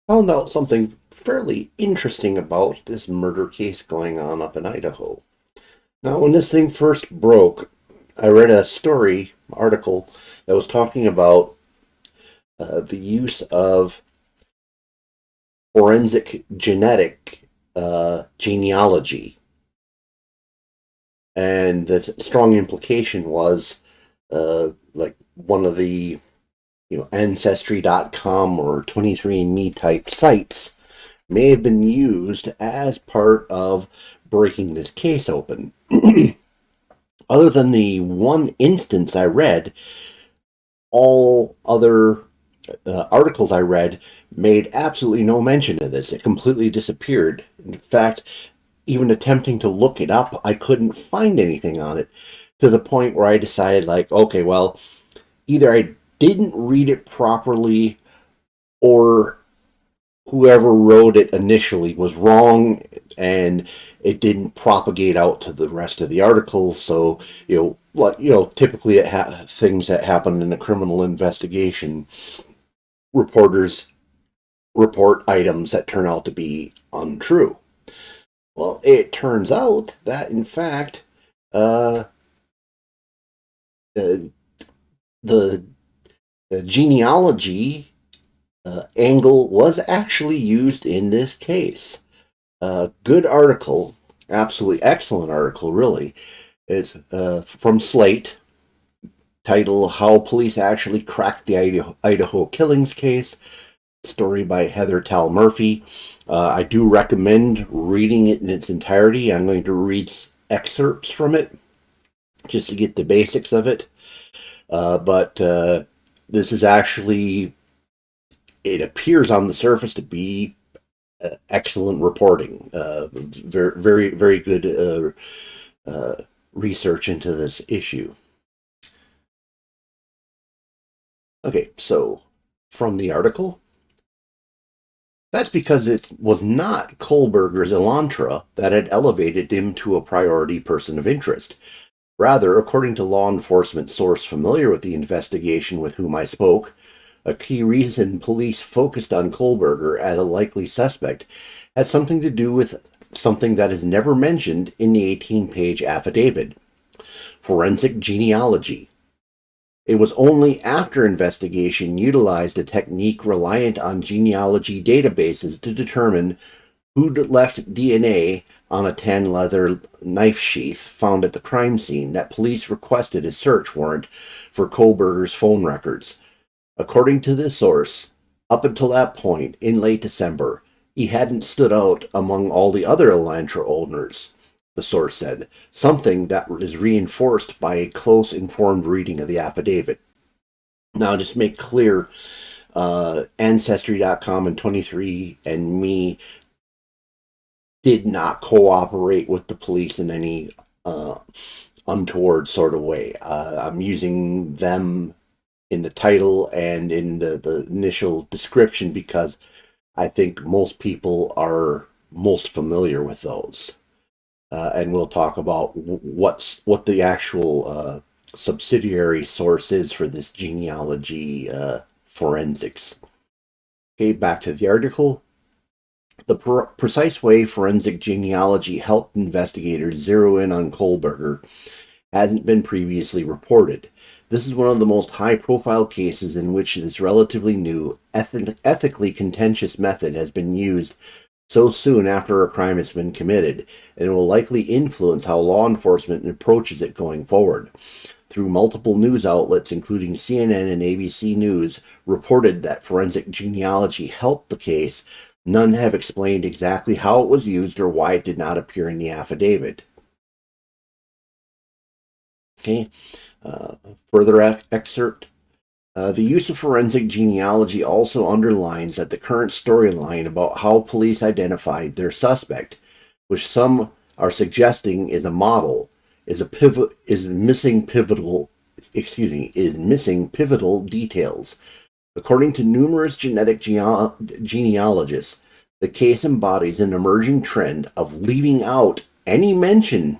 Found out something fairly interesting about this murder case going on up in Idaho. Now, when this thing first broke, I read a article that was talking about the use of forensic genetic genealogy. And the strong implication was like one of the Ancestry.com or 23andMe type sites may have been used as part of breaking this case open. Other than the one instance I read, all other articles I read made absolutely no mention of this. It completely disappeared. In fact, even attempting to look it up, I couldn't find anything on it, to the point where I decided, like, okay, well, either I didn't read it properly or whoever wrote it initially was wrong and it didn't propagate out to the rest of the articles. So, typically things that happen in a criminal investigation, reporters report items that turn out to be untrue. Well, it turns out that, in fact, uh, uh, the, the genealogy angle was actually used in this case. Good article, absolutely excellent article, really. It's from Slate, titled How Police Actually Cracked the Idaho Killings Case, story by Heather Tal Murphy. I do recommend reading it in its entirety. I'm going to read excerpts from it just to get the basics of it. But this is actually, it appears on the surface to be excellent reporting. Very, very, very good research into this issue. Okay, so from the article, that's because it was not Kohberger's Elantra that had elevated him to a priority person of interest. Rather, according to law enforcement source familiar with the investigation with whom I spoke, a key reason police focused on Kohberger as a likely suspect had something to do with something that is never mentioned in the 18-page affidavit: forensic genealogy. It was only after investigation utilized a technique reliant on genealogy databases to determine who'd left DNA on a tan leather knife sheath found at the crime scene that police requested a search warrant for Kohberger's phone records. According to this source, up until that point, in late December, he hadn't stood out among all the other Elantra owners, the source said, something that is reinforced by a close, informed reading of the affidavit. Now, just make clear, Ancestry.com and 23andMe did not cooperate with the police in any untoward sort of way. I'm using them in the title and in the initial description because I think most people are most familiar with those. And we'll talk about what the actual subsidiary source is for this genealogy forensics. Okay, back to the article. The precise way forensic genealogy helped investigators zero in on Kohberger hadn't been previously reported. This is one of the most high-profile cases in which this relatively new, ethically contentious method has been used so soon after a crime has been committed, and will likely influence how law enforcement approaches it going forward. Through multiple news outlets, including CNN and ABC News, reported that forensic genealogy helped the case, none have explained exactly how it was used or why it did not appear in the affidavit. Okay, further excerpt. The use of forensic genealogy also underlines that the current storyline about how police identified their suspect, which some are suggesting is a model, is missing pivotal details. According to numerous genetic genealogists, the case embodies an emerging trend of leaving out any mention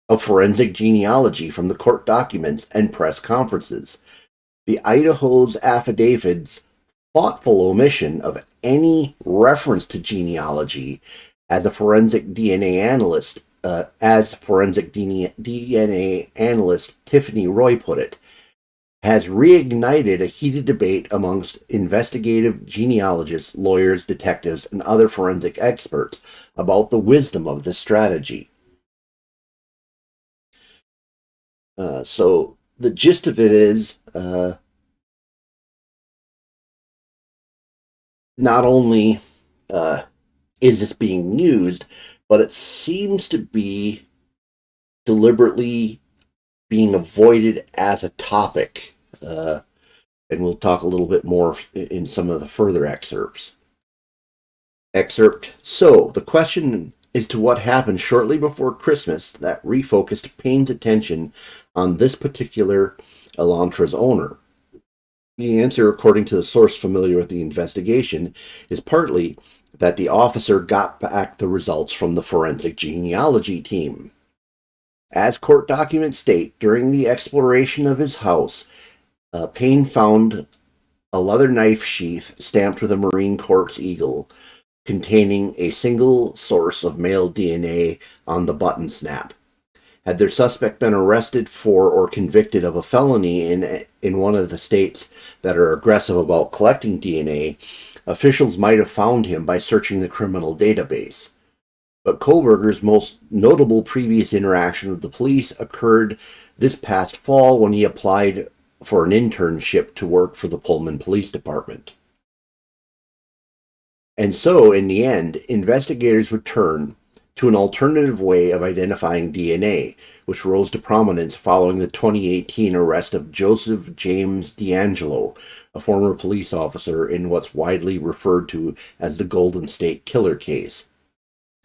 of forensic genealogy from the court documents and press conferences. The Idaho's affidavits thoughtful omission of any reference to genealogy, as forensic DNA analyst Tiffany Roy put it, has reignited a heated debate amongst investigative genealogists, lawyers, detectives, and other forensic experts about the wisdom of this strategy. So the gist of it is, not only is this being used, but it seems to be deliberately being avoided as a topic. And we'll talk a little bit more in some of the further excerpts. So, the question is to what happened shortly before Christmas that refocused Payne's attention on this particular Elantra's owner. The answer, according to the source familiar with the investigation, is partly that the officer got back the results from the forensic genealogy team. As court documents state, during the exploration of his house, Payne found a leather knife sheath stamped with a Marine Corps eagle containing a single source of male DNA on the button snap. Had their suspect been arrested for or convicted of a felony in one of the states that are aggressive about collecting DNA, officials might have found him by searching the criminal database. But Kohberger's most notable previous interaction with the police occurred this past fall when he applied for an internship to work for the Pullman Police Department. And so, in the end, investigators would turn to an alternative way of identifying DNA, which rose to prominence following the 2018 arrest of Joseph James D'Angelo, a former police officer in what's widely referred to as the Golden State Killer case.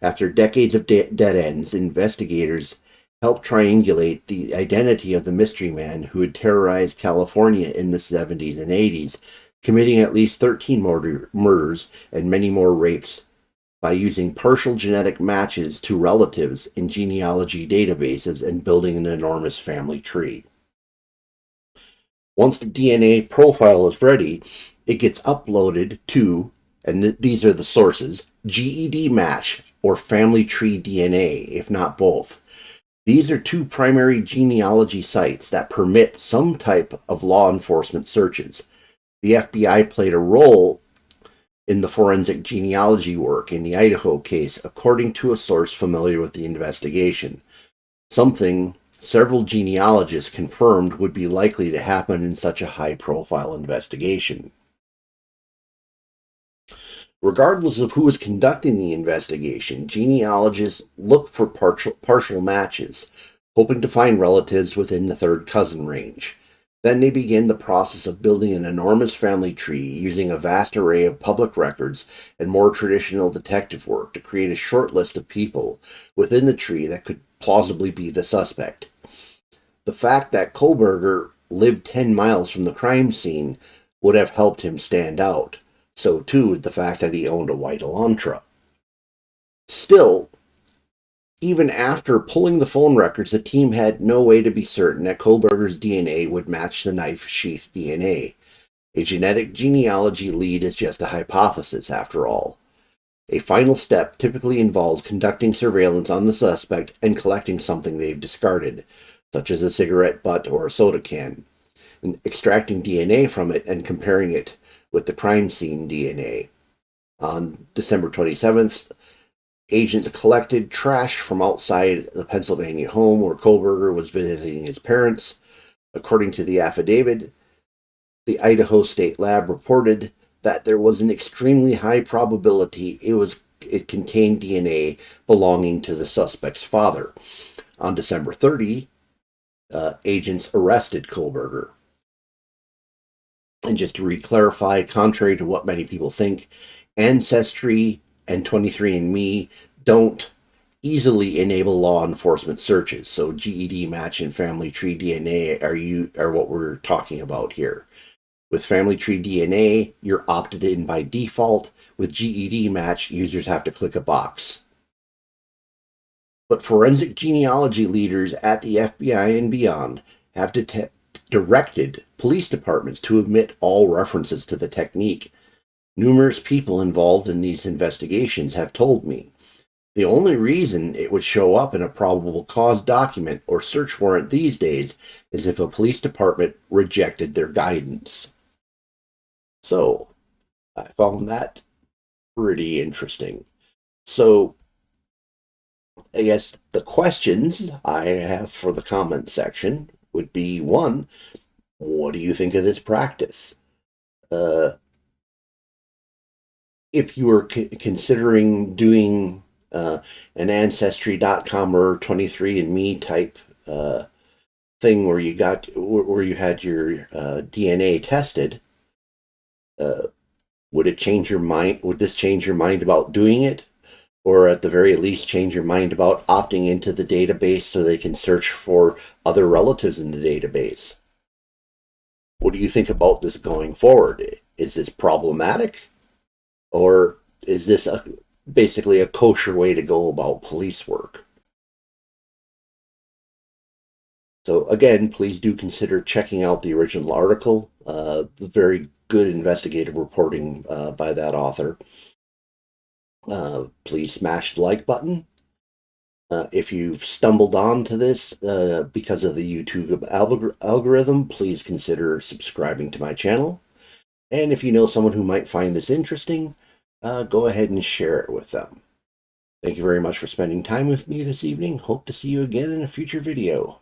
After decades of dead ends, investigators helped triangulate the identity of the mystery man who had terrorized California in the 70s and 80s, committing at least 13 murders and many more rapes by using partial genetic matches to relatives in genealogy databases and building an enormous family tree. Once the DNA profile is ready, it gets uploaded to, and these are the sources, GED Match or Family Tree DNA, if not both. These are two primary genealogy sites that permit some type of law enforcement searches. The FBI played a role in the forensic genealogy work in the Idaho case, according to a source familiar with the investigation, something several genealogists confirmed would be likely to happen in such a high-profile investigation. Regardless of who is conducting the investigation, genealogists look for partial matches, hoping to find relatives within the third cousin range. Then they begin the process of building an enormous family tree using a vast array of public records and more traditional detective work to create a short list of people within the tree that could plausibly be the suspect. The fact that Kohberger lived 10 miles from the crime scene would have helped him stand out. So too would the fact that he owned a white Elantra. Still, even after pulling the phone records, the team had no way to be certain that Kohberger's DNA would match the knife sheath DNA. A genetic genealogy lead is just a hypothesis, after all. A final step typically involves conducting surveillance on the suspect and collecting something they've discarded, such as a cigarette butt or a soda can, and extracting DNA from it and comparing it with the crime scene DNA. On December 27th, agents collected trash from outside the Pennsylvania home where Kohberger was visiting his parents. According to the affidavit, the Idaho State Lab reported that there was an extremely high probability it contained DNA belonging to the suspect's father. On December 30, agents arrested Kohberger. And just to re-clarify, contrary to what many people think, Ancestry and 23andMe don't easily enable law enforcement searches. So GED Match and Family Tree DNA are what we're talking about here. With Family Tree DNA, you're opted in by default. With GED Match, users have to click a box. But forensic genealogy leaders at the FBI and beyond have directed police departments to omit all references to the technique Numerous people involved in these investigations have told me the only reason it would show up in a probable cause document or search warrant these days is if a police department rejected their guidance. So I found that pretty interesting. So I guess the questions I have for the comment section would be one, what do you think of this practice? Uh, if you were considering doing an Ancestry.com or 23andMe type thing where you had your DNA tested, uh, would it change your mind? Would this change your mind about doing it? Or at the very least change your mind about opting into the database so they can search for other relatives in the database? What do you think about this going forward? Is this problematic? Or is this basically a kosher way to go about police work? So again, please do consider checking out the original article. Very good investigative reporting by that author. Please smash the like button. If you've stumbled onto this because of the YouTube algorithm, please consider subscribing to my channel. And if you know someone who might find this interesting, go ahead and share it with them. Thank you very much for spending time with me this evening. Hope to see you again in a future video.